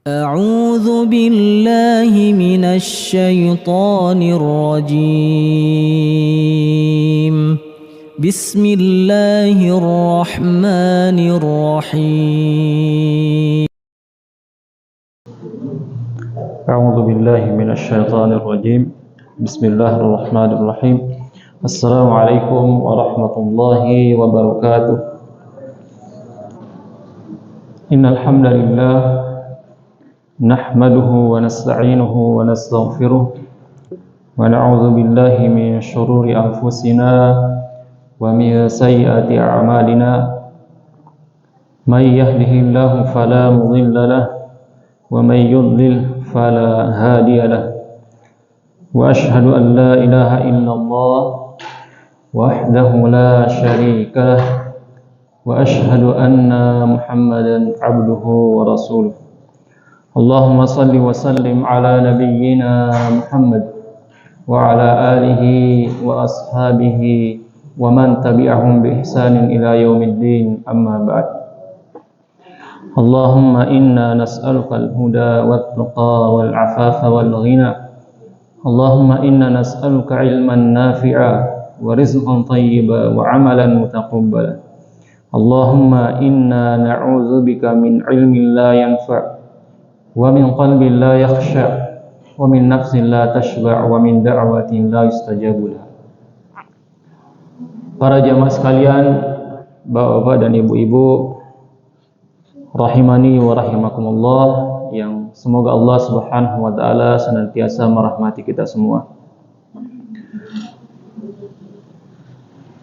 أعوذ بالله من الشيطان الرجيم. بسم الله الرحمن الرحيم. أعوذ بالله من الشيطان الرجيم. بسم الله الرحمن الرحيم. السلام عليكم ورحمة الله وبركاته. إن الحمد لله نحمده ونستعينه ونستغفره ونعوذ بالله من شرور أنفسنا ومن سيئات أعمالنا. من يهده الله فلا مضل له ومن يضلل فلا هادي له. وأشهد أن لا إله إلا الله وحده لا شريك له وأشهد أن محمدا عبده ورسوله. اللهم صل وسلم على نبينا محمد وعلى آله وأصحابه ومن تبعهم بإحسان إلى يوم الدين. أما بعد. اللهم إنا نسألك الهدى والتقى والعفاف والغنى. اللهم إنا نسألك علما نافعا ورزقا طيبا وعملا متقبلا. اللهم إنا نعوذ بك من علم لا ينفع ومن قلب لا يخشع ومن نفس لا تشبع ومن دعوة لا يستجاب لها. Para jamaah sekalian, bapak-bapak dan ibu-ibu, rahimani wa rahimakumullah, yang semoga Allah Subhanahu wa taala senantiasa merahmati kita semua.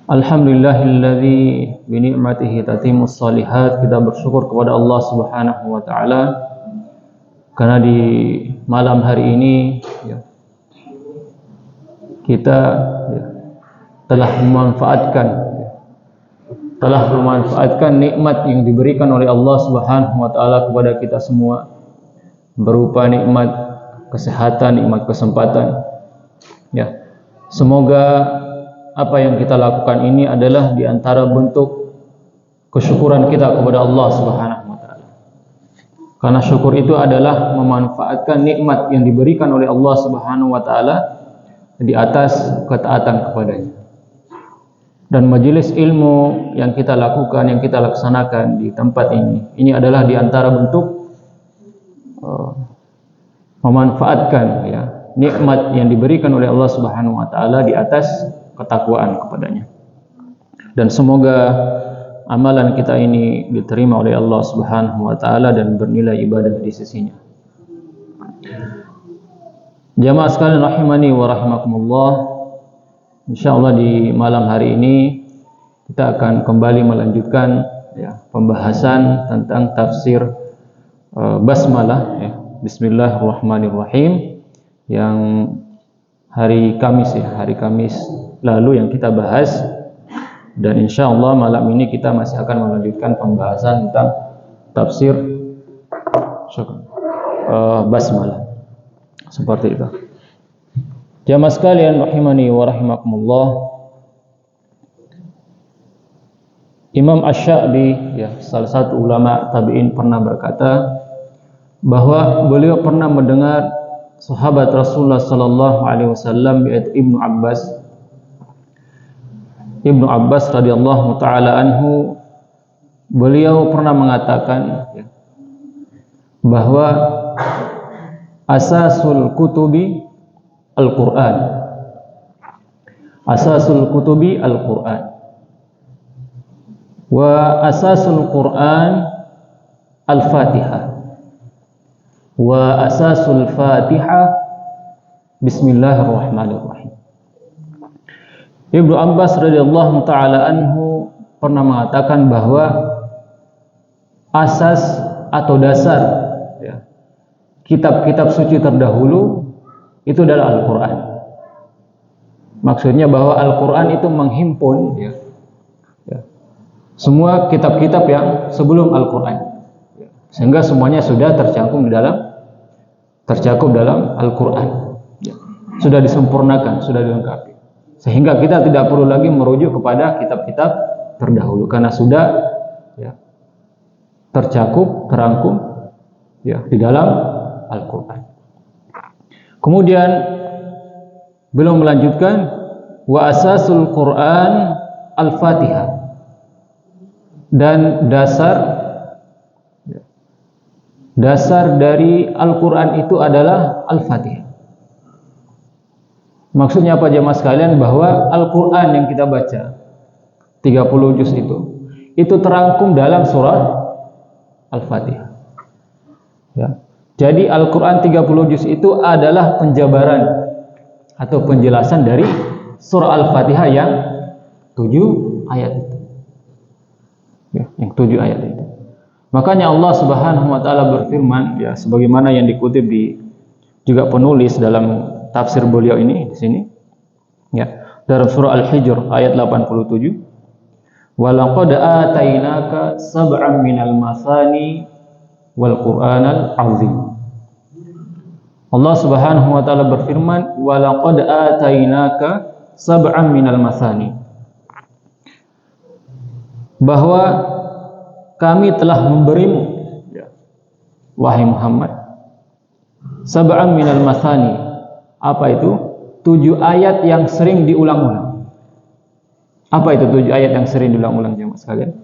Alhamdulillahilladzi bi ni'matihi tatimmus shalihat. Kita bersyukur kepada Allah Subhanahu wa taala karena di malam hari ini kita telah memanfaatkan nikmat yang diberikan oleh Allah Subhanahu wa taala kepada kita semua, berupa nikmat kesehatan, nikmat kesempatan. Semoga apa yang kita lakukan ini adalah di antara bentuk kesyukuran kita kepada Allah Subhanahu wa taala. Karena syukur itu adalah memanfaatkan nikmat yang diberikan oleh Allah Subhanahu wa taala di atas ketaatan kepadanya. Dan majelis ilmu yang kita lakukan, yang kita laksanakan di tempat ini adalah di antara bentuk memanfaatkan nikmat yang diberikan oleh Allah Subhanahu wa taala di atas ketakwaan kepadanya. Dan semoga amalan kita ini diterima oleh Allah Subhanahu wa taala dan bernilai ibadah di sisinya. Jamaah sekalian rahimani wa rahimakumullah, insyaallah di malam hari ini kita akan kembali melanjutkan pembahasan tentang tafsir basmalah, Bismillahirrahmanirrahim, yang hari Kamis lalu yang kita bahas. Dan insyaallah malam ini kita masih akan melanjutkan pembahasan tentang tafsir basmalah. Seperti itu. Jamaah sekalian rahimani wa rahimakumullah, Imam Asy-Sya'bi, salah satu ulama tabi'in, pernah berkata bahwa beliau pernah mendengar sahabat Rasulullah sallallahu alaihi wasallam, yaitu Ibnu Abbas radhiyallahu taala anhu, beliau pernah mengatakan bahwa asasul kutubi Al-Quran, asasul kutubi Al-Quran, wa asasul Quran Al-Fatihah, wa asasul Fatihah Bismillahirrahmanirrahim. Ibnu Abbas radhiyallahu taala anhu pernah mengatakan bahwa asas atau dasar kitab-kitab suci terdahulu itu adalah Al-Quran. Maksudnya bahwa Al-Quran itu menghimpun semua kitab-kitab yang sebelum Al-Quran, sehingga semuanya sudah tercakup dalam Al-Quran, sudah disempurnakan, sudah dilengkapi, sehingga kita tidak perlu lagi merujuk kepada kitab-kitab terdahulu karena sudah tercakup, terangkum ya, di dalam Al-Qur'an. Kemudian beliau melanjutkan, wa asasul Qur'an al-Fatihah, dan dasar dari Al-Qur'an itu adalah Al-Fatihah. Maksudnya apa jemaah sekalian? Bahwa Al-Qur'an yang kita baca 30 juz itu terangkum dalam surah Al-Fatihah. Ya. Jadi Al-Qur'an 30 juz itu adalah penjabaran atau penjelasan dari surah Al-Fatihah yang 7 ayat itu. Ya, yang 7 ayat itu. Makanya Allah Subhanahu wa taala berfirman, ya, sebagaimana yang dikutip di juga penulis dalam tafsir beliau ini di sini. Ya, dalam surah Al-Hijr ayat 87. Wa laqad atainaka sab'an minal masani wal Qur'anal azim. Allah Subhanahu wa taala berfirman, wa laqad atainaka sab'an minal masani, bahwa kami telah memberimu, ya, wahai Muhammad, sab'an minal masani. Apa itu? 7 ayat yang sering diulang-ulang. Apa itu 7 ayat yang sering diulang-ulang jemaah sekalian?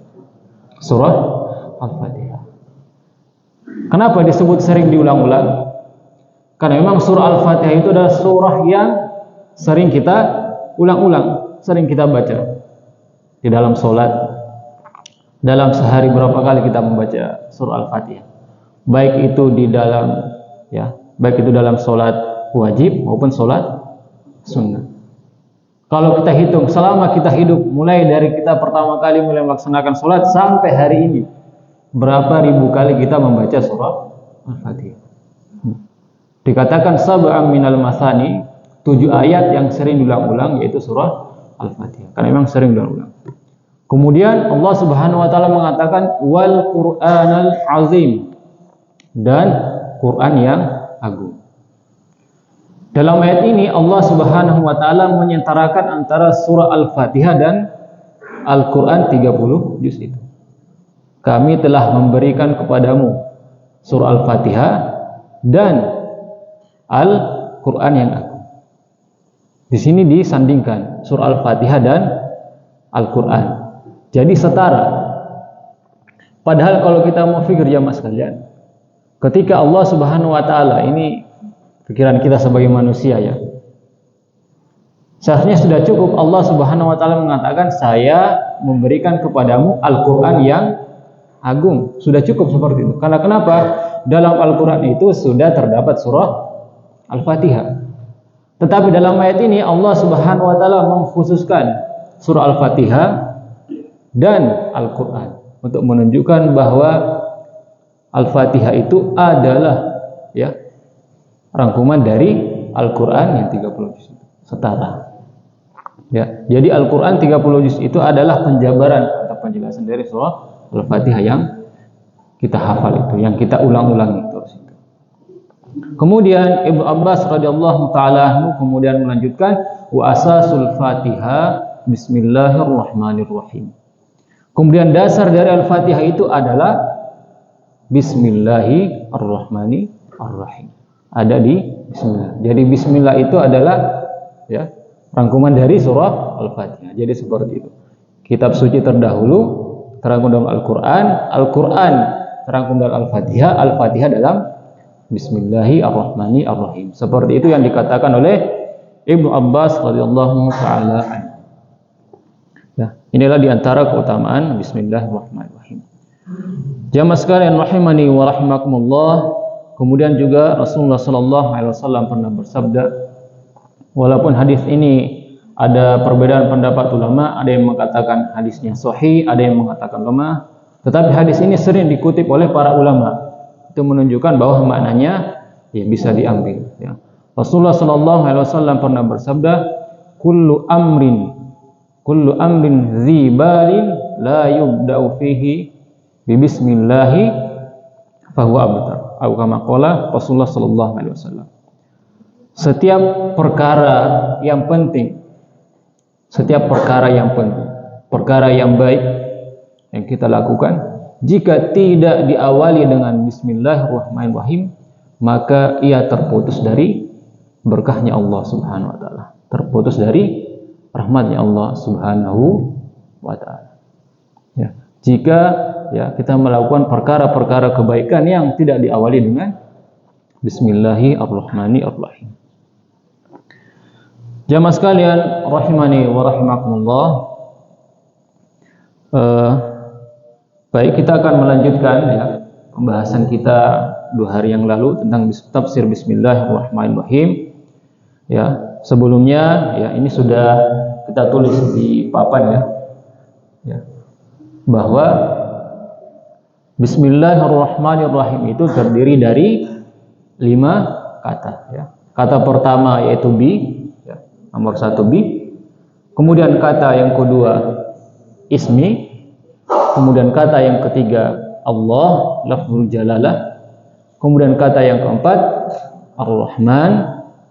Surah Al-Fatihah. Kenapa disebut sering diulang-ulang? Karena memang surah Al-Fatihah itu adalah surah yang sering kita ulang-ulang, sering kita baca di dalam sholat. Dalam sehari berapa kali kita membaca surah Al-Fatihah? Baik itu di dalam, ya, baik itu dalam sholat wajib maupun sholat sunnah. Kalau kita hitung selama kita hidup, mulai dari kita pertama kali mulai melaksanakan sholat sampai hari ini, berapa ribu kali kita membaca surah Al-Fatihah? Dikatakan sab'an minal masani, 7 ayat yang sering diulang-ulang, yaitu surah Al-Fatihah. Karena memang sering diulang-ulang. Kemudian Allah Subhanahu wa taala mengatakan wal Qur'anal azim, dan Quran yang agung. Dalam ayat ini Allah Subhanahu wa taala menyentarakan antara surah Al-Fatihah dan Al-Qur'an 30 juz itu. Kami telah memberikan kepadamu surah Al-Fatihah dan Al-Qur'an yang agung. Di sini disandingkan surah Al-Fatihah dan Al-Qur'an. Jadi setara. Padahal kalau kita mau pikir jamaah sekalian, ketika Allah Subhanahu wa taala, ini pikiran kita sebagai manusia, ya, seharusnya sudah cukup Allah Subhanahu wa taala mengatakan saya memberikan kepadamu Al-Qur'an yang agung. Sudah cukup seperti itu. Karena kenapa? Dalam Al-Qur'an itu sudah terdapat surah Al-Fatihah. Tetapi dalam ayat ini Allah Subhanahu wa taala mengkhususkan surah Al-Fatihah dan Al-Qur'an untuk menunjukkan bahwa Al-Fatihah itu adalah, ya, rangkuman dari Al-Qur'an yang 30 juz setara. Ya, jadi Al-Qur'an 30 juz itu adalah penjabaran atau penjelasan dari surah Al-Fatihah yang kita hafal itu, yang kita ulang-ulang itu. Kemudian Ibnu Abbas radhiyallahu taala kemudian melanjutkan wa asasul Fatihah bismillahirrahmanirrahim. Kemudian dasar dari Al-Fatihah itu adalah bismillahirrahmanirrahim. Ada di bismillah. Jadi bismillah itu adalah, ya, rangkuman dari surah Al-Fatihah. Jadi seperti itu. Kitab suci terdahulu terangkum dalam Al-Qur'an, Al-Qur'an terangkum dalam Al-Fatihah, Al-Fatihah dalam bismillahirrahmanirrahim. Seperti itu yang dikatakan oleh Ibnu Abbas radhiyallahu taala. Ya, inilah diantara keutamaan bismillahirrahmanirrahim. Jamaah sekalian rahimani wa rahimakumullah. Kemudian juga Rasulullah sallallahu alaihi wasallam pernah bersabda, walaupun hadis ini ada perbedaan pendapat ulama, ada yang mengatakan hadisnya sahih, ada yang mengatakan lemah, tetapi hadis ini sering dikutip oleh para ulama. Itu menunjukkan bahwa maknanya, ya, bisa diambil, ya. Rasulullah sallallahu alaihi wasallam pernah bersabda, kullu amrin dzibalin la yubda'u fihi bi bismillahi fahuwa abtar. Atau kama qala Rasulullah sallallahu alaihi wasallam. Setiap perkara yang penting, perkara yang baik yang kita lakukan, jika tidak diawali dengan Bismillahirrahmanirrahim, maka ia terputus dari berkahnya Allah Subhanahu wa taala, terputus dari rahmatnya Allah Subhanahu wa taala. Ya, jika ya kita melakukan perkara-perkara kebaikan yang tidak diawali dengan Bismillahirrahmanirrahim. Jamaah sekalian rahimani wa rahimakumullah. Baik, kita akan melanjutkan ya pembahasan kita 2 hari yang lalu tentang tafsir Bismillahirrahmanirrahim. Ya, sebelumnya ya ini sudah kita tulis di papan ya bahwa Bismillahirrahmanirrahim itu terdiri dari 5 kata ya. Kata pertama yaitu bi ya, nomor 1 bi. Kemudian kata yang kedua ismi. Kemudian kata yang ketiga Allah, lafzul jalalah. Kemudian kata yang keempat Ar-Rahman.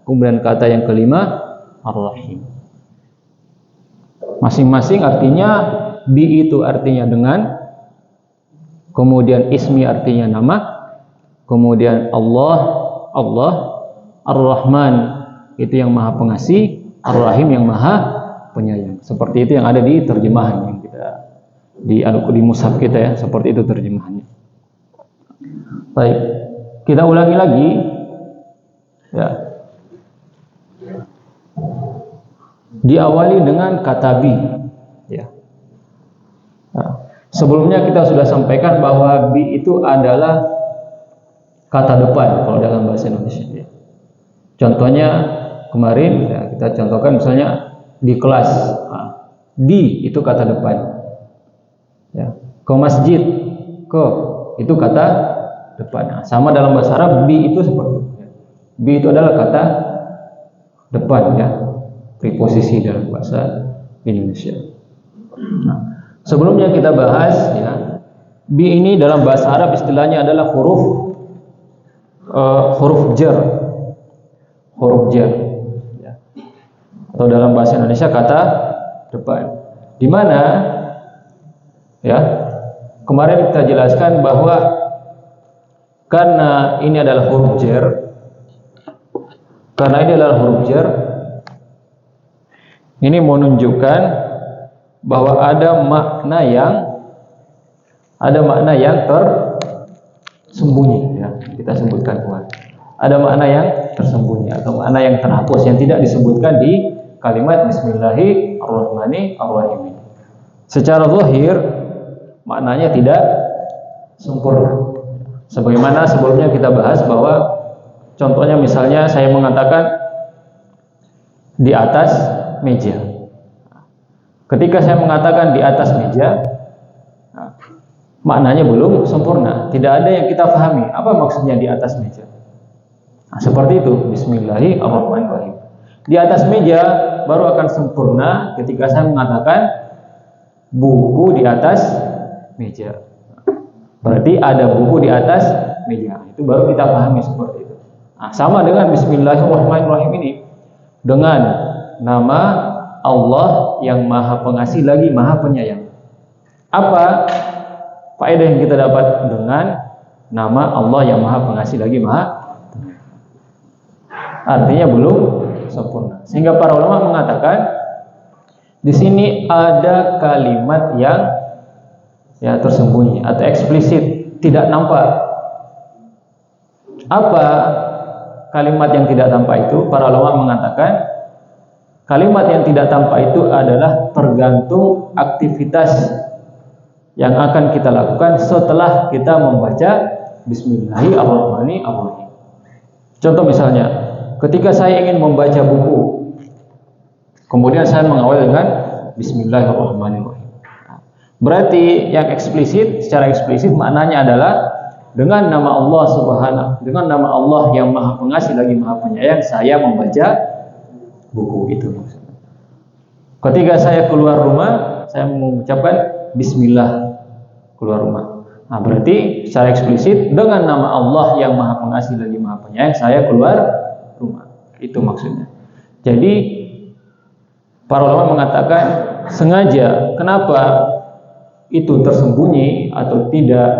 Kemudian kata yang kelima Ar-Rahim. Masing-masing artinya bi itu artinya dengan, kemudian ismi artinya nama, kemudian Allah, Ar-Rahman itu yang maha pengasih, Ar-Rahim yang maha penyayang. Seperti itu yang ada di terjemahan yang kita di mushaf kita ya, seperti itu terjemahannya. Baik, kita ulangi lagi ya. Diawali dengan kata bi ya. Nah, sebelumnya kita sudah sampaikan bahwa bi itu adalah kata depan kalau dalam bahasa Indonesia ya. Contohnya kemarin ya, kita contohkan misalnya di kelas, di itu kata depan ya. Ke masjid, ke itu kata depan. Nah, sama dalam bahasa Arab bi itu seperti itu ya. Bi itu adalah kata depan ya, preposisi dalam bahasa Indonesia. Nah, sebelumnya kita bahas ya, bi ini dalam bahasa Arab istilahnya adalah huruf jar, ya. Atau dalam bahasa Indonesia kata depan. Di mana ya kemarin kita jelaskan bahwa karena ini adalah huruf jar, ini menunjukkan bahwa ada makna yang tersembunyi ya, kita sebutkan kemarin. Ada makna yang tersembunyi atau makna yang terhapus yang tidak disebutkan di kalimat Bismillahirrahmanirrahim. Secara zahir maknanya tidak sempurna. Sebagaimana sebelumnya kita bahas bahwa contohnya misalnya saya mengatakan di atas meja. Ketika saya mengatakan di atas meja, maknanya belum sempurna. Tidak ada yang kita pahami apa maksudnya di atas meja. Nah, seperti itu Bismillahirrahmanirrahim. Di atas meja baru akan sempurna ketika saya mengatakan buku di atas meja. Berarti ada buku di atas meja. Itu baru kita pahami seperti itu. Nah, sama dengan Bismillahirrahmanirrahim ini, dengan nama Allah yang maha pengasih lagi maha penyayang. Apa faedah yang kita dapat dengan nama Allah yang maha pengasih lagi maha? Artinya belum sempurna. Sehingga para ulama mengatakan di sini ada kalimat yang ya tersembunyi atau eksplisit, tidak nampak. Apa kalimat yang tidak tampak itu? Para ulama mengatakan kalimat yang tidak tampak itu adalah tergantung aktivitas yang akan kita lakukan setelah kita membaca Bismillahirrahmanirrahim. Contoh misalnya, ketika saya ingin membaca buku, kemudian saya mengawali dengan Bismillahirrahmanirrahim. Berarti yang eksplisit, secara eksplisit maknanya adalah dengan nama Allah Subhanahu, dengan nama Allah yang maha pengasih lagi maha penyayang, saya membaca buku itu. Ketika saya keluar rumah, saya mengucapkan Bismillah keluar rumah. Nah, berarti secara eksplisit dengan nama Allah yang maha pengasih lagi maha penyayang, saya keluar rumah. Itu maksudnya. Jadi para ulama mengatakan sengaja. Kenapa itu tersembunyi atau tidak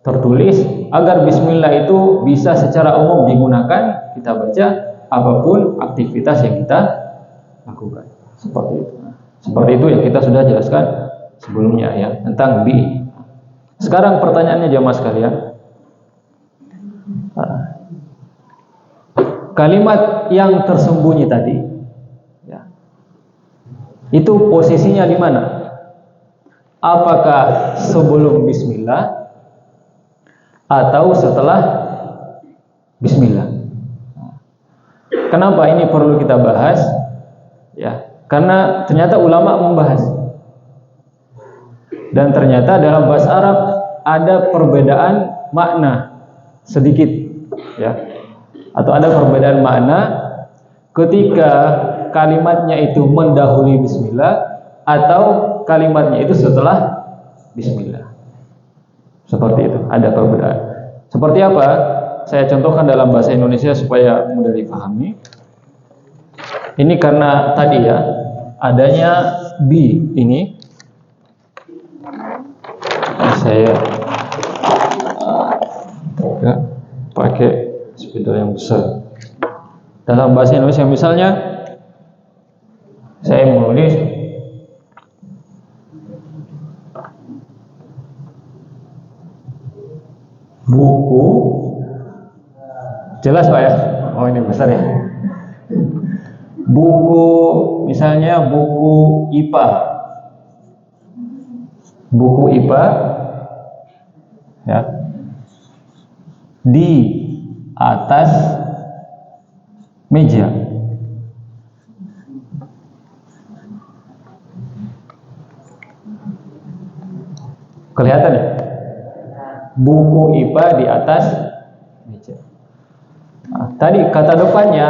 tertulis, agar bismillah itu bisa secara umum digunakan kita baca apapun aktivitas yang kita lakukan. Seperti itu. Seperti itu yang kita sudah jelaskan sebelumnya ya tentang bi. Sekarang pertanyaannya jamaah sekalian, kalimat yang tersembunyi tadi ya, itu posisinya di mana? Apakah sebelum bismillah atau setelah bismillah? Kenapa ini perlu kita bahas? Ya, karena ternyata ulama membahas. Dan ternyata dalam bahasa Arab ada perbedaan makna sedikit ya. Atau ada perbedaan makna ketika kalimatnya itu mendahului bismillah atau kalimatnya itu setelah bismillah. Seperti itu, ada perbedaan. Seperti apa? Saya contohkan dalam bahasa Indonesia supaya mudah dipahami. Ini karena tadi ya, adanya bi ini. Saya pakai spidol yang besar. Dalam bahasa Indonesia misalnya, saya menulis buku, jelas Pak ya? Oh ini besar ya. Buku, misalnya buku IPA. Buku IPA ya, di atas meja. Kelihatan ya? Buku IPA di atas meja. Nah, tadi kata depannya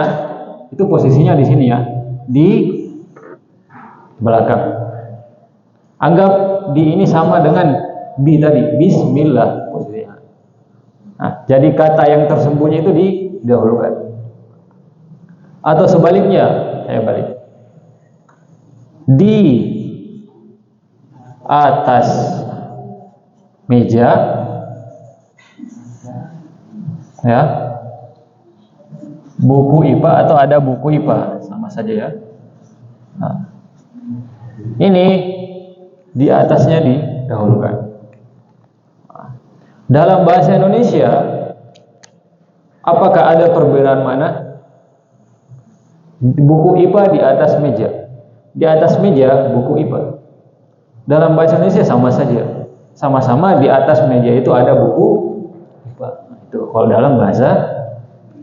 itu posisinya di sini ya, di belakang. Anggap di ini sama dengan bi tadi, bismillah posisinya. Nah, jadi kata yang tersembunyi itu didahulukan. Atau sebaliknya, saya balik. Di atas meja ya, buku IPA atau ada buku IPA, sama saja ya. Nah, ini di atasnya didahulukan. Dalam bahasa Indonesia, apakah ada perbedaan mana? Buku IPA di atas meja. Di atas meja buku IPA. Dalam bahasa Indonesia sama saja. Sama-sama di atas meja itu ada buku IPA. Nah, itu kalau dalam bahasa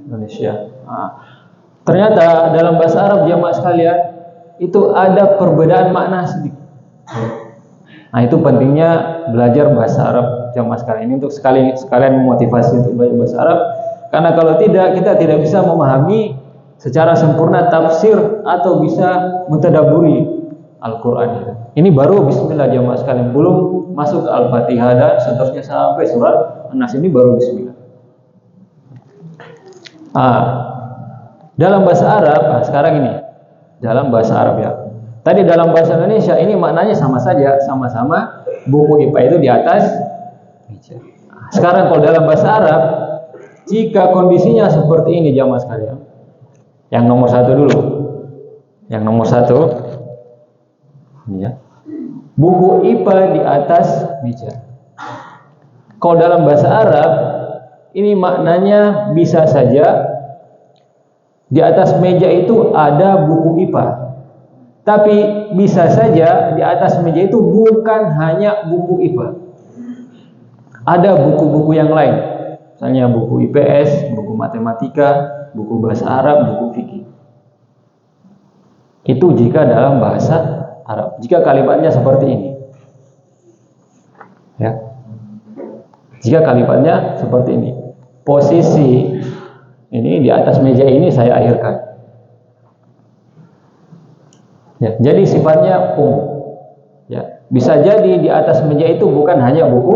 Indonesia. Nah, ternyata dalam bahasa Arab jamaah sekalian itu ada perbedaan makna sedikit. Nah, itu pentingnya belajar bahasa Arab jamaah sekalian ini untuk sekalian memotivasi untuk belajar bahasa Arab. Karena kalau tidak, kita tidak bisa memahami secara sempurna tafsir atau bisa mentadabburi Al-Quran. Ini baru bismillah jamaah sekalian, belum masuk ke Al-Fatihah dan seterusnya sampai surat An-Nas, ini baru bismillah. Dalam bahasa Arab, sekarang ini dalam bahasa Arab ya. Tadi dalam bahasa Indonesia ini maknanya sama saja, sama-sama buku IPA itu di atas meja. Sekarang kalau dalam bahasa Arab, jika kondisinya seperti ini jamaah sekalian, yang nomor satu dulu, yang nomor satu, ini ya, buku IPA di atas meja. Kalau dalam bahasa Arab, ini maknanya bisa saja di atas meja itu ada buku IPA. Tapi bisa saja di atas meja itu bukan hanya buku IPA. Ada buku-buku yang lain. Misalnya buku IPS, buku matematika, buku bahasa Arab, buku fikih. Itu jika dalam bahasa Arab. Jika kalimatnya seperti ini. Ya. Jika kalimatnya seperti ini. Posisi ini di atas meja ini saya akhirkan. Ya, jadi sifatnya ya, bisa jadi di atas meja itu bukan hanya buku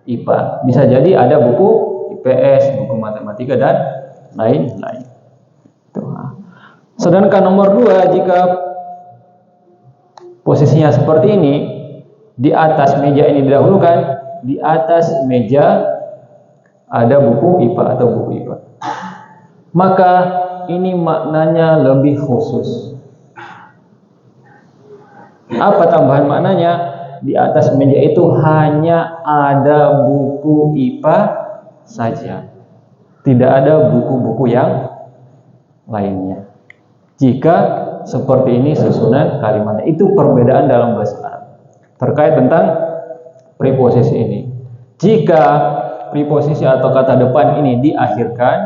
IPA, bisa jadi ada buku IPS, buku matematika dan lain-lain. Sedangkan nomor 2, jika posisinya seperti ini, di atas meja ini didahulukan, di atas meja ada buku IPA atau buku IPA. Maka ini maknanya lebih khusus. Apa tambahan maknanya? Di atas meja itu hanya ada buku IPA saja. Tidak ada buku-buku yang lainnya. Jika seperti ini susunan kalimatnya, itu perbedaan dalam bahasa Arab terkait tentang preposisi ini. Jika preposisi atau kata depan ini diakhirkan,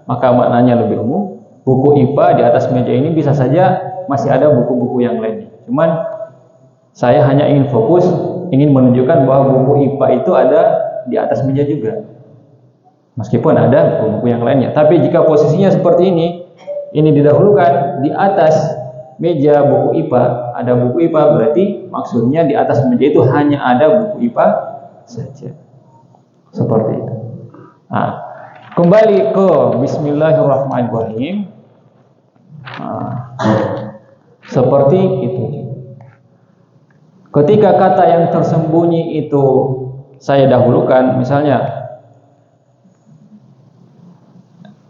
maka maknanya lebih umum. Buku IPA di atas meja ini bisa saja masih ada buku-buku yang lainnya. Cuman saya hanya ingin fokus, ingin menunjukkan bahwa buku IPA itu ada di atas meja juga. Meskipun ada buku-buku yang lainnya. Tapi jika posisinya seperti ini didahulukan di atas meja buku IPA, ada buku IPA, berarti maksudnya di atas meja itu hanya ada buku IPA saja. Seperti itu. Nah, kembali ke Bismillahirrahmanirrahim. Seperti itu. Ketika kata yang tersembunyi itu saya dahulukan, misalnya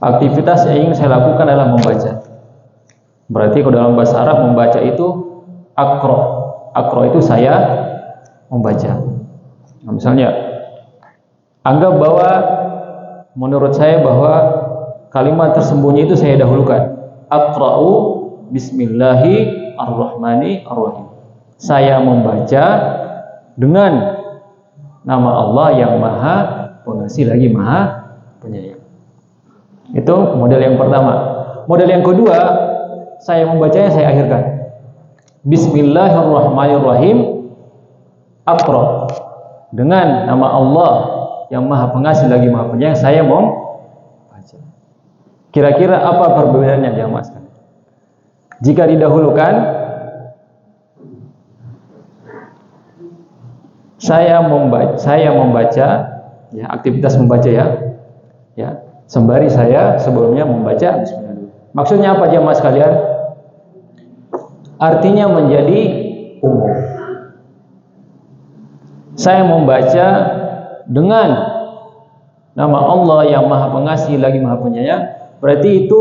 aktivitas yang ingin saya lakukan adalah membaca. Berarti kalau dalam bahasa Arab membaca itu akro. Akro itu saya membaca. Nah, misalnya anggap bahwa menurut saya bahwa kalimat tersembunyi itu saya dahulukan. Aqra'u bismillahirrahmanirrahim. Saya membaca dengan nama Allah yang Maha Pengasih lagi Maha Penyayang. Itu model yang pertama. Model yang kedua, saya membacanya saya akhirkan. Bismillahirrahmanirrahim. Aqra. Dengan nama Allah yang Maha Pengasih lagi Maha Penyayang, saya membaca. Kira-kira apa perbedaannya jamaah sekalian? Jika didahulukan, saya membaca, ya, aktivitas membaca ya, sembari saya sebelumnya membaca Bismillah. Maksudnya apa jamaah sekalian? Artinya menjadi umum. Saya membaca dengan nama Allah yang Maha Pengasih lagi Maha Penyayang, berarti itu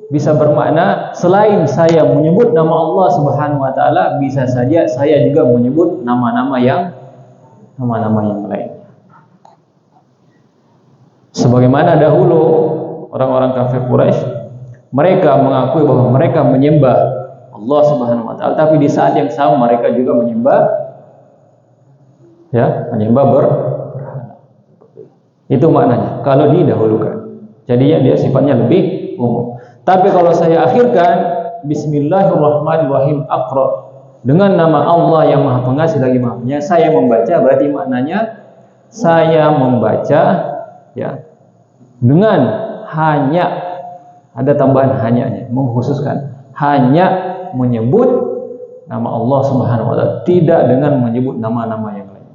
bisa bermakna selain saya menyebut nama Allah Subhanahu wa taala, bisa saja saya juga menyebut nama-nama yang lain. Sebagaimana dahulu orang-orang kafir Quraisy, mereka mengakui bahwa mereka menyembah Allah Subhanahu wa taala, tapi di saat yang sama mereka juga menyembah berhala. Itu maknanya kalau didahulukan. Jadinya dia sifatnya lebih umum. Tapi kalau saya akhirkan Bismillahirrahmanirrahim Aqra, dengan nama Allah yang Maha Pengasih lagi Maha Penyayang, saya membaca, berarti maknanya saya membaca ya dengan hanya, ada tambahan hanyanya, mengkhususkan hanya menyebut nama Allah Subhanahu wa taala, tidak dengan menyebut nama-nama yang lain.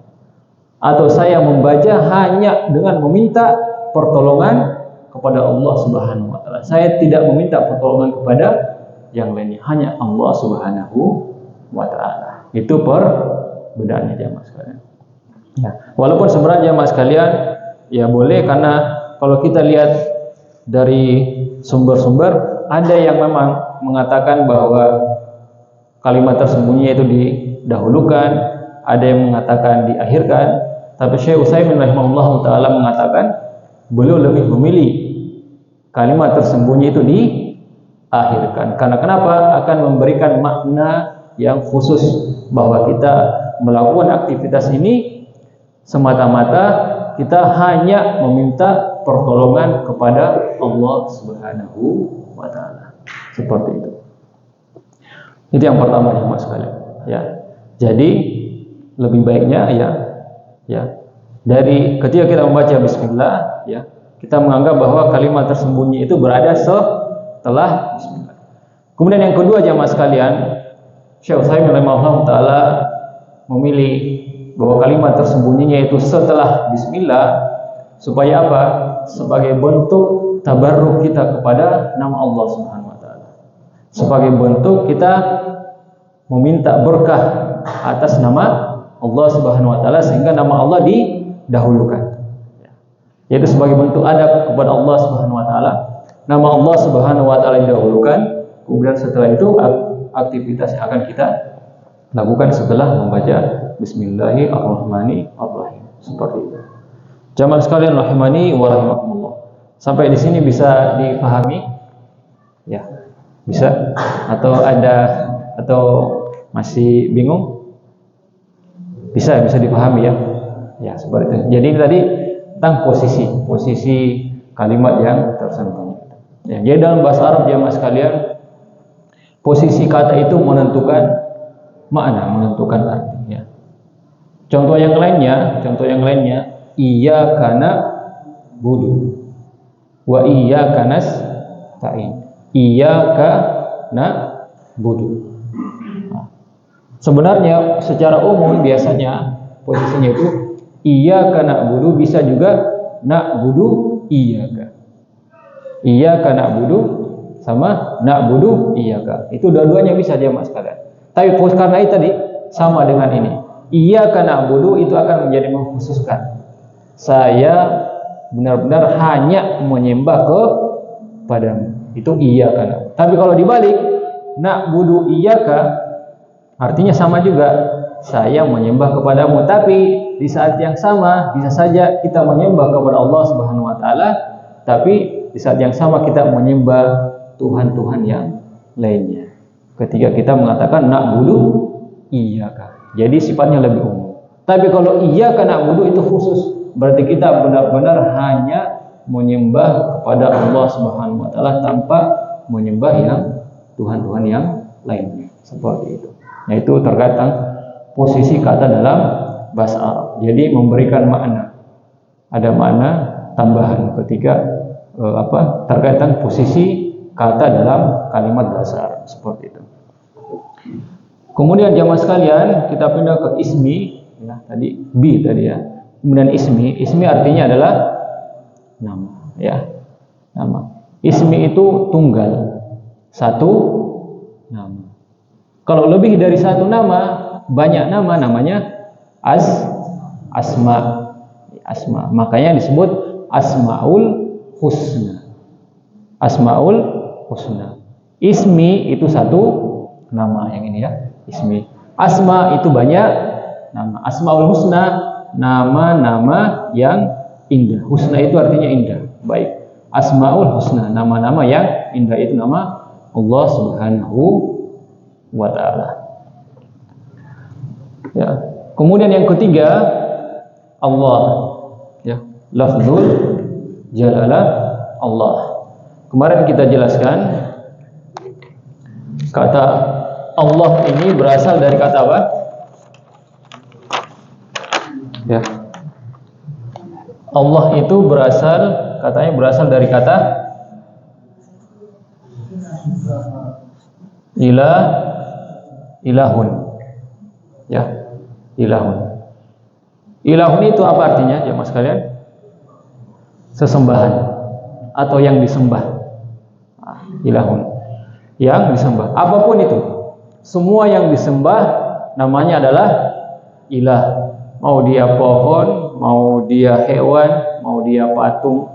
Atau saya membaca hanya dengan meminta pertolongan kepada Allah Subhanahu wa taala. Saya tidak meminta pertolongan kepada yang lainnya, hanya Allah Subhanahu wa taala. Itu perbedaannya jamaah sekalian. Ya, walaupun sebenarnya jamaah sekalian ya boleh, karena kalau kita lihat dari sumber-sumber, ada yang memang mengatakan bahwa kalimat tersembunyi itu didahulukan, ada yang mengatakan diakhirkan. Tapi Syekh Utsaimin rahimahullah taala mengatakan beliau lebih memilih kalimat tersembunyi itu diakhirkan. Karena kenapa? Akan memberikan makna yang khusus bahwa kita melakukan aktivitas ini semata-mata kita hanya meminta pertolongan kepada Allah Subhanahu wa taala. Seperti itu. Itu yang pertama ya Mas sekalian. Ya. Jadi lebih baiknya ya dari ketika kita membaca bismillah ya, kita menganggap bahwa kalimat tersembunyi itu berada setelah bismillah. Kemudian yang kedua jamaah sekalian, Syekh Utsaimin rahimahullah taala memilih bahwa kalimat tersembunyinya itu setelah bismillah, supaya apa? Sebagai bentuk tabarruk kita kepada nama Allah Subhanahu wa taala. Sebagai bentuk kita meminta berkah atas nama Allah Subhanahu wa taala sehingga nama Allah didahulukan. Yaitu sebagai bentuk adab kepada Allah Subhanahu wa taala. Nama Allah Subhanahu wa taala didahulukan, kemudian setelah itu aktivitas yang akan kita lakukan setelah membaca Bismillahirrahmanirrahim. Seperti itu. Jamaah sekalian rahimani wa rahimakumullah. Sampai di sini bisa dipahami? Ya. Bisa? Atau masih bingung? Bisa dipahami ya. Ya, seperti itu. Jadi tadi tentang posisi kalimat yang tersembunyi. Ya, jadi dalam bahasa Arab jamaah sekalian, posisi kata itu menentukan makna, menentukan artinya. Contoh yang lainnya, iyyaka na'budu wa iyyaka nasta'in. Iyyaka na'budu. Nah, sebenarnya secara umum biasanya posisinya itu iyyaka na'budu, bisa juga na'budu iyyaka. Iyyaka na'budu sama na'budu iyyaka. Itu dua-duanya bisa jamaah sekalian. Tapi karena itu tadi sama dengan ini. Iyyaka na'budu itu akan menjadi mengkhususkan. Saya benar-benar hanya menyembah kepadamu. Itu iyyaka na'budu. Tapi kalau dibalik na'budu iyyaka artinya sama juga. Saya menyembah kepadamu, tapi di saat yang sama bisa saja kita menyembah kepada Allah Subhanahu wa taala, tapi di saat yang sama kita menyembah Tuhan-Tuhan yang lainnya. Ketika kita mengatakan na'budu iyyaka. Jadi sifatnya lebih umum. Tapi kalau iyyaka na'budu itu khusus. Berarti kita benar-benar hanya menyembah kepada Allah Subhanahu wa taala tanpa menyembah yang Tuhan-Tuhan yang lainnya. Seperti itu. Nah, itu terkait posisi kata dalam bahasa Arab. Jadi memberikan makna. Ada makna tambahan ketika terkait posisi kata dalam kalimat bahasa Arab. Seperti itu. Kemudian jamaah sekalian, kita pindah ke ismi, ya, tadi bi tadi ya. Kemudian ismi artinya adalah nama, ya. Nama. Ismi itu tunggal, satu nama. Kalau lebih dari satu nama, banyak nama, namanya asma. Makanya disebut asmaul husna. Asmaul husna. Ismi itu satu nama, yang ini ya, ismi. Asma itu banyak nama. Asmaul husna, nama-nama yang indah. Husna itu artinya indah, baik. Asmaul husna, nama-nama yang indah, itu nama Allah Subhanahu wa ta'ala. Ya. Kemudian yang ketiga, Allah, ya, lafzul jalalah Allah. Kemarin kita jelaskan kata Allah ini berasal dari kata apa? Ya. Allah itu katanya berasal dari kata ilahun. Ya, ilahun. Ilahun itu apa artinya, jemaah sekalian? Sesembahan atau yang disembah. Ilahun, yang disembah. Apapun itu, semua yang disembah namanya adalah ilah. Mau dia pohon, mau dia hewan, mau dia patung,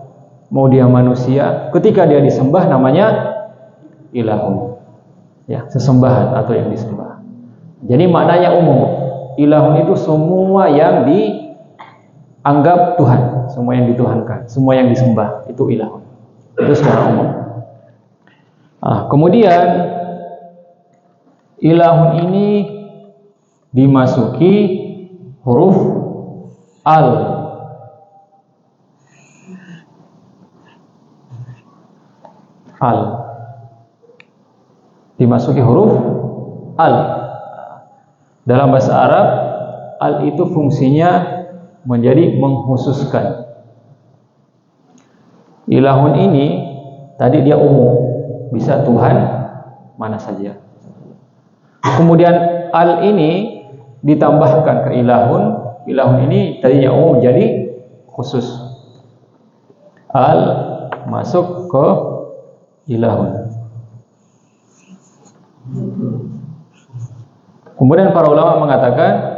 mau dia manusia, ketika dia disembah namanya ilahun. Ya, sesembahan atau yang disembah. Jadi maknanya umum. Ilahun itu semua yang dianggap Tuhan, semua yang dituhankan, semua yang disembah, itu ilahun. Itu secara umum. Kemudian ilahun ini dimasuki huruf al. Dimasuki huruf al. Dalam bahasa Arab, al itu fungsinya menjadi mengkhususkan. Ilahun ini tadi dia umum, bisa Tuhan mana saja. Kemudian al ini ditambahkan ke ilahun. Ilahun ini tadinya umum menjadi khusus. Al masuk ke ilahun. Kemudian para ulama mengatakan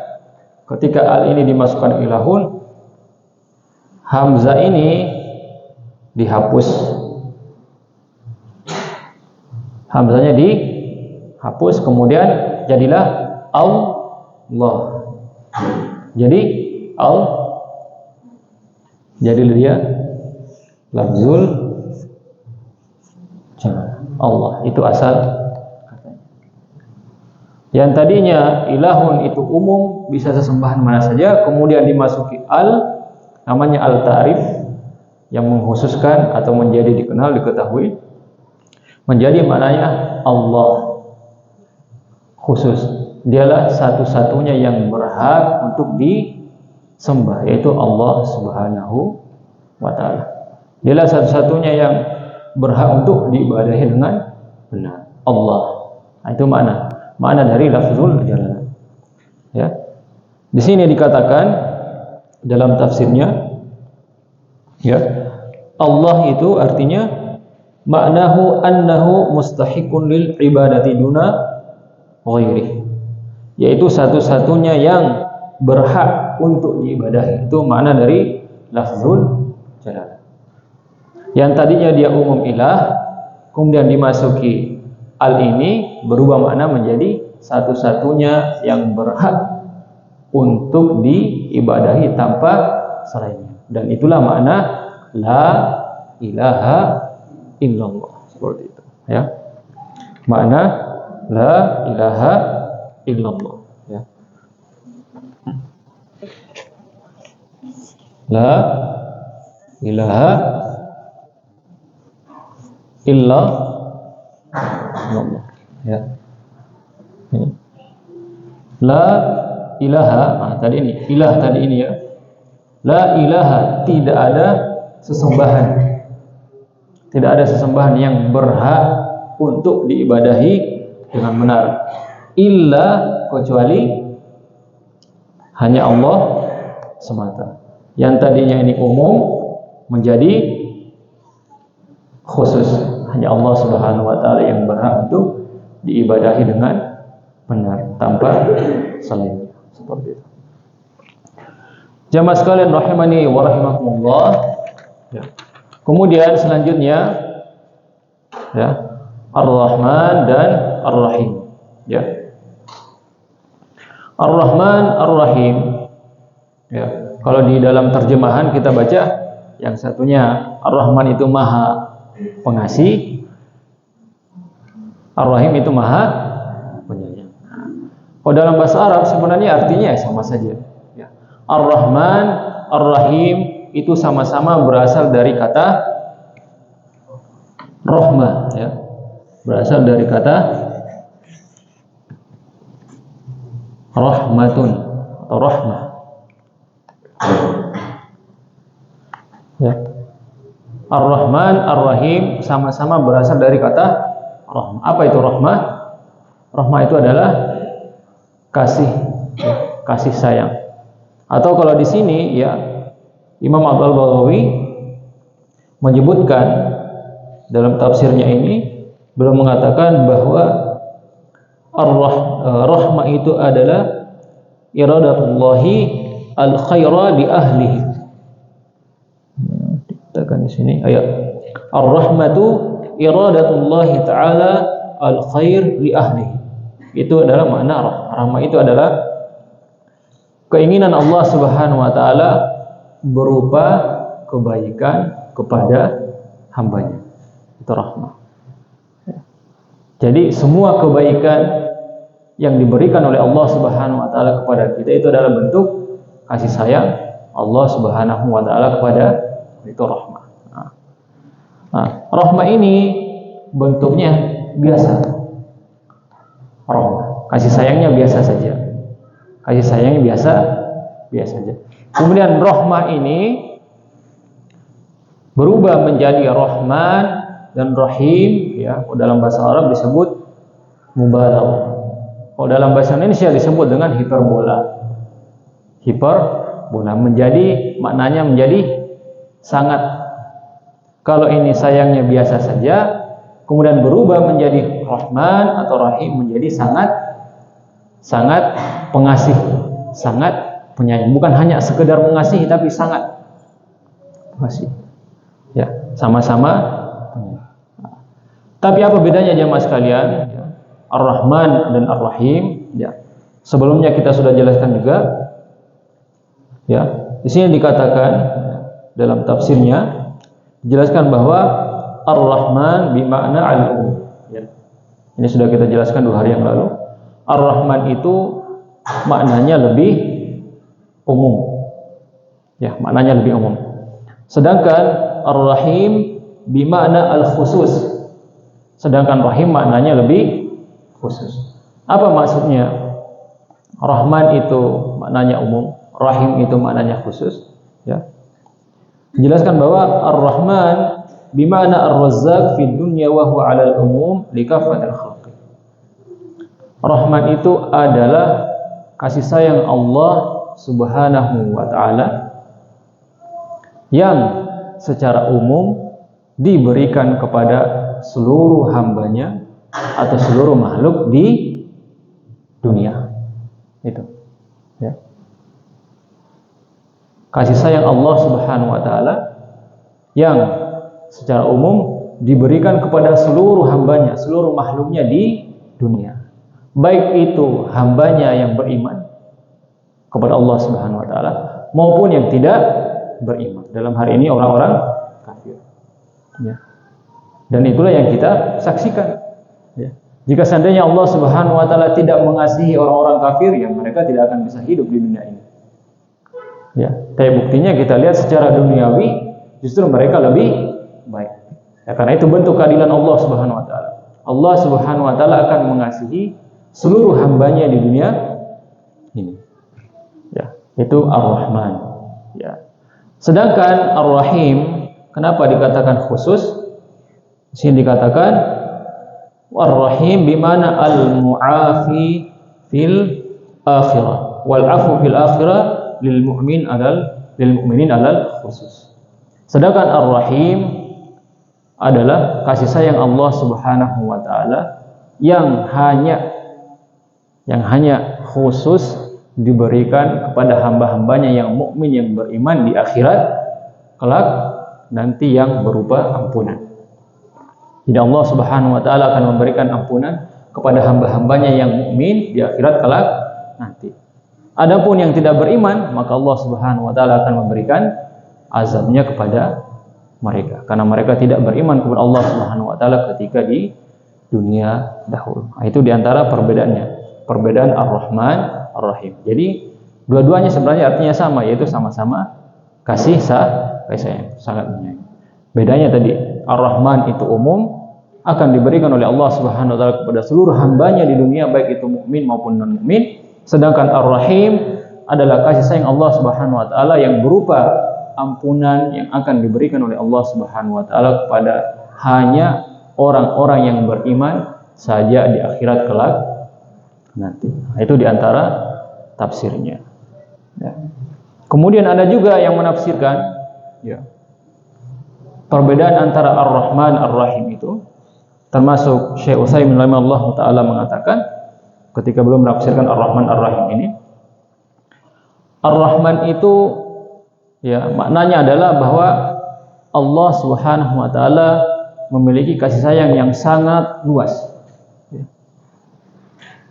ketika al ini dimasukkan ilahun, hamzah ini dihapus. Hamzahnya dihapus, kemudian jadilah Allah. Jadi jadilah dia lafzul Allah, itu asal katanya. Yang tadinya ilahun itu umum, bisa sesembahan mana saja, kemudian dimasuki al, namanya al-ta'rif, yang mengkhususkan atau menjadi dikenal, diketahui, menjadi maknanya Allah khusus. Dialah satu-satunya yang berhak untuk disembah, yaitu Allah Subhanahu wa ta'ala. Dialah satu-satunya yang berhak untuk diibadahi dengan benar, Allah. Nah, itu makna dari lafzul jalalah. Ya. Di sini dikatakan dalam tafsirnya, ya, Allah itu artinya maknahu annahu mustahiqun lil ibadati duna ghairi, yaitu satu-satunya yang berhak untuk diibadahi. Itu makna dari lafzul jalalah. Yang tadinya dia umum ilah, kemudian dimasuki al ini, berubah makna menjadi satu-satunya yang berhak untuk diibadahi tanpa selainnya. Dan itulah makna la ilaha illallah, seperti itu, ya. Makna la ilaha illallah, ya. La ilaha illallah, ya. La ilaha, tadi ini ilah, tadi ini, ya. La ilaha, tidak ada sesembahan, tidak ada sesembahan yang berhak untuk diibadahi dengan benar, illa, kecuali hanya Allah semata. Yang tadinya ini umum menjadi khusus, hanya Allah Subhanahu wa ta'ala yang berhak untuk diibadahi dengan benar tanpa selainnya, seperti itu. Jamaah sekalian rahimani wa rahimakumullah, ya. Kemudian selanjutnya, ya, Ar-Rahman dan Ar-Rahim, ya. Ar-Rahman, Ar-Rahim, ya. Kalau di dalam terjemahan kita baca yang satunya Ar-Rahman itu maha pengasih, Ar-Rahim itu maha penyayang. Kalau dalam bahasa Arab sebenarnya artinya sama saja, ya. Ar-Rahman, Ar-Rahim itu sama-sama berasal dari kata rahmah, ya. Berasal dari kata rahmatun atau rahmah, ya. Ar-Rahman, Ar-Rahim sama-sama berasal dari kata rahmah. Apa itu rahmah? Rahmah itu adalah kasih, ya, kasih sayang. Atau kalau di sini, ya, Imam Al-Baghawi menyebutkan dalam tafsirnya ini, beliau mengatakan bahwa rahmah itu adalah iradatullahi al-khaira li ahlihi. Dikatakan di sini ayat ar-rahmatu iradatullahi ta'ala al-khair li ahlihi. Itu adalah makna rahmah. Itu adalah keinginan Allah Subhanahu wa ta'ala berupa kebaikan kepada hambanya. Itu rahmah. Jadi semua kebaikan yang diberikan oleh Allah Subhanahu wa ta'ala kepada kita itu adalah bentuk kasih sayang Allah Subhanahu wa ta'ala kepada, itu rahmah. Rahmah ini bentuknya biasa. Rahmah, kasih sayangnya biasa saja. Kasih sayangnya biasa saja. Kemudian rahmah ini berubah menjadi Rahman dan Rahim, ya. Dalam bahasa Arab disebut mubalaghah. Dalam bahasa Indonesia disebut dengan hiperbola. Hiperbola menjadi maknanya menjadi sangat. Kalau ini sayangnya biasa saja, kemudian berubah menjadi Rahman atau Rahim menjadi sangat pengasih, sangat penyayang, bukan hanya sekedar mengasihi tapi sangat mengasihi. Ya, sama-sama penyayang. Tapi apa bedanya jemaah sekalian? Ya, Ar-Rahman dan Ar-Rahim. Ya, sebelumnya kita sudah jelaskan juga. Ya, di sini dikatakan dalam tafsirnya dijelaskan bahwa Ar-Rahman bermakna al-umum. Ya. Ini sudah kita jelaskan 2 hari yang lalu. Ar-Rahman itu maknanya lebih umum. Ya, maknanya lebih umum. Sedangkan Ar-Rahim bermakna al-khusus. Sedangkan Rahim maknanya lebih khusus. Apa maksudnya? Rahman itu maknanya umum, Rahim itu maknanya khusus. Ya. Dijelaskan bahwa Ar-Rahman bimana Ar-Razzaq fid dunya wa huwa 'alal umum li kafatil khalqi. Rahman itu adalah kasih sayang Allah Subhanahu wa taala yang secara umum diberikan kepada seluruh hambanya atau seluruh makhluk di dunia. Itu. Ya. Kasih sayang Allah Subhanahu wa taala yang secara umum diberikan kepada seluruh hambanya, seluruh makhluknya di dunia. Baik itu hambanya yang beriman kepada Allah Subhanahu wa taala maupun yang tidak beriman. Dalam hari ini orang-orang kafir. Ya. Dan itulah yang kita saksikan. Ya. Jika seandainya Allah Subhanahu wa taala tidak mengasihi orang-orang kafir, ya mereka tidak akan bisa hidup di dunia ini. Ya, kayak buktinya kita lihat secara duniawi justru mereka lebih baik. Ya, karena itu bentuk keadilan Allah Subhanahu wa taala. Allah Subhanahu wa taala akan mengasihi seluruh hambanya di dunia ini. Ya, itu Ar-Rahman. Ya. Sedangkan Ar-Rahim kenapa dikatakan khusus? Di sini dikatakan Ar-Rahim bimana al-mu'afi fil akhirah wal 'afu fil akhirah lil mu'minin alal khusus. Sedangkan Ar-Rahim adalah kasih sayang Allah Subhanahu wa taala yang hanya khusus diberikan kepada hamba-hambanya yang mukmin yang beriman di akhirat kelak nanti yang berupa ampunan. Jadi Allah Subhanahu wa taala akan memberikan ampunan kepada hamba-hambanya yang mukmin di akhirat kelak nanti. Adapun yang tidak beriman, maka Allah Subhanahu wa taala akan memberikan azabnya kepada mereka karena mereka tidak beriman kepada Allah Subhanahu wa taala ketika di dunia dahulu. Nah, itu diantara perbedaannya, perbedaan Ar-Rahman, Ar-Rahim. Jadi dua-duanya sebenarnya artinya sama, yaitu sama-sama kasih sayang, sangat menyayangi. Bedanya tadi Ar-Rahman itu umum akan diberikan oleh Allah Subhanahu wa taala kepada seluruh hambanya di dunia baik itu mukmin maupun non mukmin. Sedangkan Ar-Rahim adalah kasih sayang Allah Subhanahu wa taala yang berupa ampunan yang akan diberikan oleh Allah Subhanahu wa taala kepada hanya orang-orang yang beriman saja di akhirat kelak nanti. Nah, itu diantara tafsirnya. Ya. Kemudian ada juga yang menafsirkan ya, perbedaan antara Ar-Rahman Ar-Rahim itu, termasuk Syekh Utsaimin rahimahullah taala mengatakan ketika belum menafsirkan Ar-Rahman Ar-Rahim ini, Ar-Rahman itu ya maknanya adalah bahwa Allah Subhanahu wa taala memiliki kasih sayang yang sangat luas.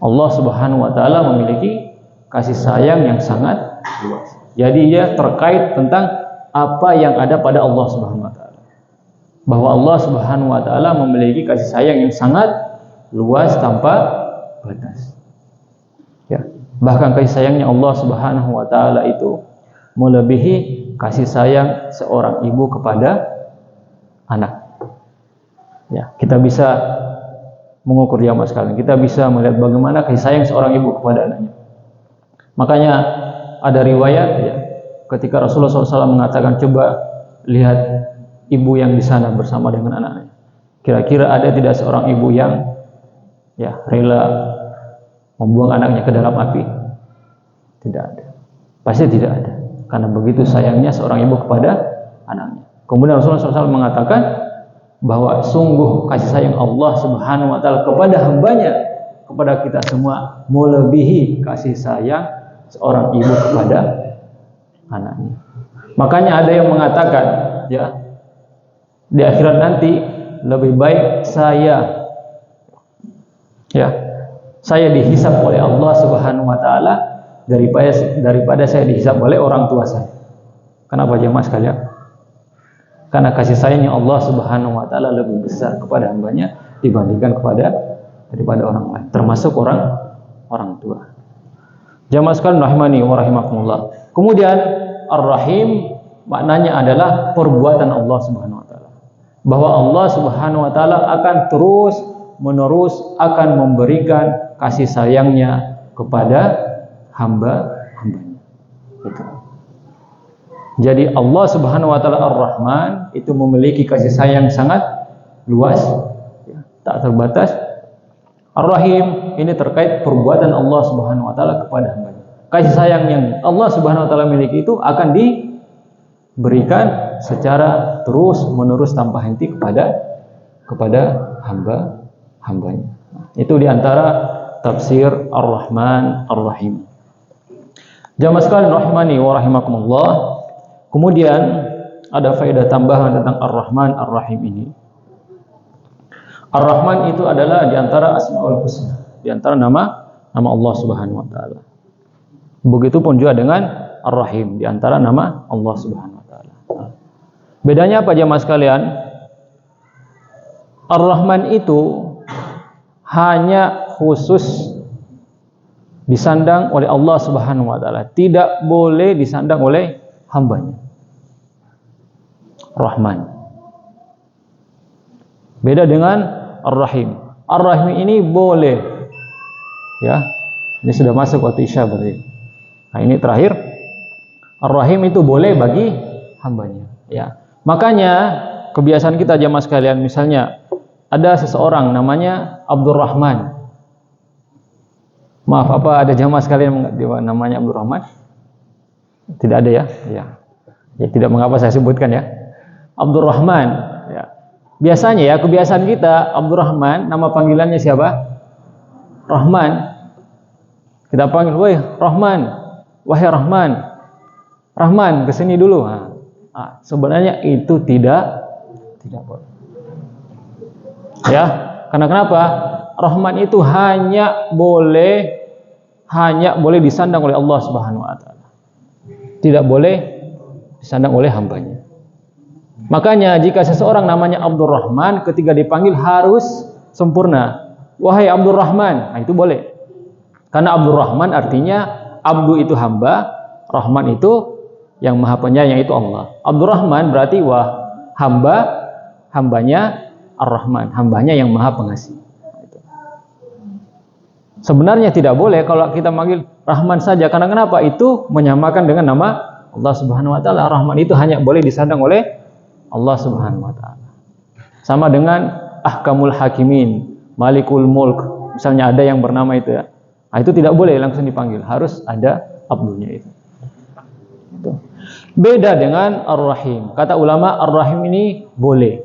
Allah Subhanahu wa taala memiliki kasih sayang yang sangat luas. Jadi dia terkait tentang apa yang ada pada Allah Subhanahu wa taala. Bahwa Allah Subhanahu wa taala memiliki kasih sayang yang sangat luas tanpa batas. Ya, bahkan kasih sayangnya Allah Subhanahu wa taala itu melebihi kasih sayang seorang ibu kepada anak. Ya, kita bisa mengukur jamaah sekalian. Kita bisa melihat bagaimana kasih sayang seorang ibu kepada anaknya. Makanya ada riwayat ya, ketika Rasulullah SAW mengatakan coba lihat ibu yang di sana bersama dengan anaknya. Kira-kira ada tidak seorang ibu yang ya rela membuang anaknya ke dalam api? Tidak ada. Pasti tidak ada. Karena begitu sayangnya seorang ibu kepada anaknya. Kemudian Rasulullah SAW mengatakan bahwa sungguh kasih sayang Allah Subhanahu wa taala kepada hambanya, kepada kita semua melebihi kasih sayang seorang ibu kepada anaknya. Makanya ada yang mengatakan, ya, di akhirat nanti lebih baik saya dihisab oleh Allah Subhanahu wa taala daripada saya dihisab oleh orang tua saya. Kenapa jemaah sekalian? Karena kasih sayangnya Allah Subhanahu wa taala lebih besar kepada hambanya dibandingkan daripada orang lain, termasuk orang tua. Jemaah sekalian rahimani wa rahimakumullah. Kemudian Ar-Rahim maknanya adalah perbuatan Allah Subhanahu wa taala. Bahwa Allah Subhanahu wa taala akan terus menerus akan memberikan kasih sayangnya kepada hamba-hambanya. Gitu. Jadi Allah Subhanahu wa taala Ar-Rahman itu memiliki kasih sayang sangat luas, ya, tak terbatas. Ar-Rahim ini terkait perbuatan Allah Subhanahu wa taala kepada hambanya. Kasih sayang yang Allah Subhanahu wa taala miliki itu akan diberikan secara terus menerus tanpa henti kepada hambanya. Itu diantara tafsir Ar-Rahman Ar-Rahim. Jamaah sekalian rahimani wa rahimakumullah. Kemudian ada faedah tambahan tentang Ar-Rahman Ar-Rahim ini. Ar-Rahman itu adalah diantara Asmaul Husna, diantara nama Allah Subhanahu wa taala. Begitupun juga dengan Ar-Rahim, diantara nama Allah Subhanahu wa taala. Bedanya apa jamaah sekalian? Ar-Rahman itu hanya khusus disandang oleh Allah Subhanahu wa taala, tidak boleh disandang oleh hambanya. Rahman. Beda dengan Ar-Rahim. Ar-Rahim ini boleh, ya. Ini sudah masuk waktu Isya berarti. Nah, ini terakhir. Ar-Rahim itu boleh bagi hambanya, ya. Makanya kebiasaan kita jamaah sekalian, misalnya ada seseorang namanya Abdurrahman. Maaf, apa ada jamaah sekalian namanya Abdurrahman? Tidak ada ya? Ya. Ya, tidak mengapa saya sebutkan ya. Abdurrahman, ya. Biasanya ya, kebiasaan kita Abdurrahman, nama panggilannya siapa? Rahman. Kita panggil, "Woi, Rahman. Wahai Rahman. Rahman, kesini dulu." Nah, sebenarnya itu tidak boleh. Ya, karena kenapa? Rahman itu hanya boleh disandang oleh Allah Subhanahu wa taala. Tidak boleh disandang oleh hambanya. Makanya jika seseorang namanya Abdurrahman, ketika dipanggil harus sempurna. Wahai Abdurrahman, nah itu boleh. Karena Abdurrahman artinya Abdu itu hamba, Rahman itu yang maha penyayang, itu Allah. Abdurrahman berarti hambanya Ar-Rahman, hambanya yang maha pengasih. Sebenarnya tidak boleh kalau kita manggil Rahman saja, karena kenapa? Itu menyamakan dengan nama Allah Subhanahu wa taala. Rahman itu hanya boleh disandang oleh Allah Subhanahu wa taala. Sama dengan Ahkamul Hakimin, Malikul Mulk. Misalnya ada yang bernama itu ya. Nah, itu tidak boleh langsung dipanggil, harus ada abdunya itu. Beda dengan Ar-Rahim. Kata ulama Ar-Rahim ini boleh.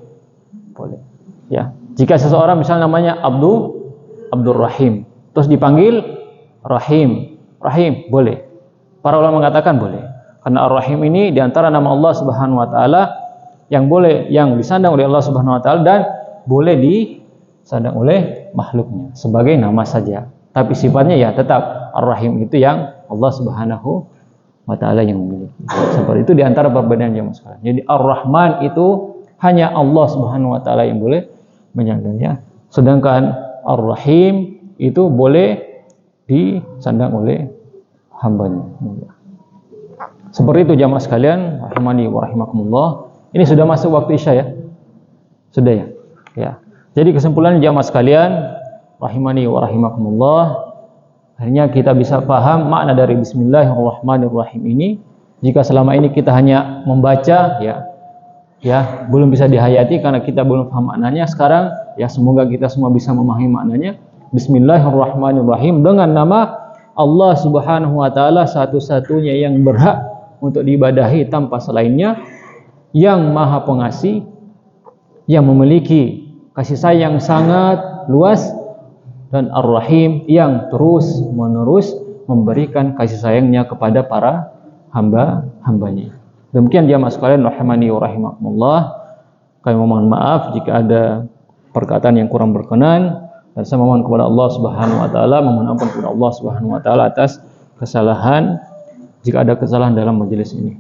Ya. Jika seseorang misalnya namanya Abdurrahim, terus dipanggil Rahim, boleh. Para ulama mengatakan boleh. Karena Ar-Rahim ini diantara nama Allah Subhanahu wa taala yang disandang oleh Allah Subhanahu wa taala dan boleh disandang oleh makhluknya sebagai nama saja. Tapi sifatnya ya tetap Ar-Rahim itu yang Allah Subhanahu wa taala yang memiliki. Seperti itu diantara perbedaan jemaah sekalian. Jadi Ar-Rahman itu hanya Allah Subhanahu wa taala yang boleh menyandangnya. Sedangkan Ar-Rahim itu boleh disandang oleh hambanya. Seperti itu jamaah sekalian, rahimani wa rahimakumullah. Ini sudah masuk waktu Isya ya? Sudah ya? Ya. Jadi kesimpulannya jamaah sekalian, rahimani wa rahimakumullah, akhirnya kita bisa paham makna dari Bismillahirrahmanirrahim ini. Jika selama ini kita hanya membaca ya belum bisa dihayati karena kita belum paham maknanya. Sekarang ya semoga kita semua bisa memahami maknanya. Bismillahirrahmanirrahim, dengan nama Allah Subhanahu wa taala satu-satunya yang berhak untuk diibadahi tanpa selainnya, yang maha pengasih, yang memiliki kasih sayang sangat luas, dan Ar-Rahim yang terus menerus memberikan kasih sayangnya kepada para hamba-hambanya. Demikian jamaah sekalian rahimani wa rahimakumullah. Kami mohon maaf jika ada perkataan yang kurang berkenan, dan saya mohon kepada Allah Subhanahu wa taala, memohon ampun kepada Allah Subhanahu wa taala atas kesalahan jika ada kesalahan dalam majelis ini.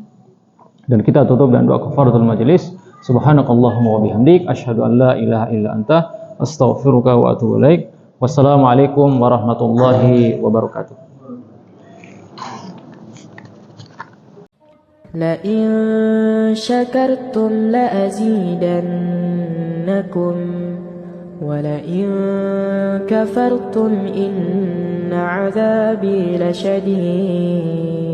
Dan kita tutup dengan doa kafaratul majelis. Subhanakallahumma wa bihamdik asyhadu an la ilaha illa anta astaghfiruka wa atubu ilaik. Wassalamualaikum warahmatullahi wabarakatuh. لئن شكرتم لأزيدنكم ولئن كفرتم إن عذابي لشديد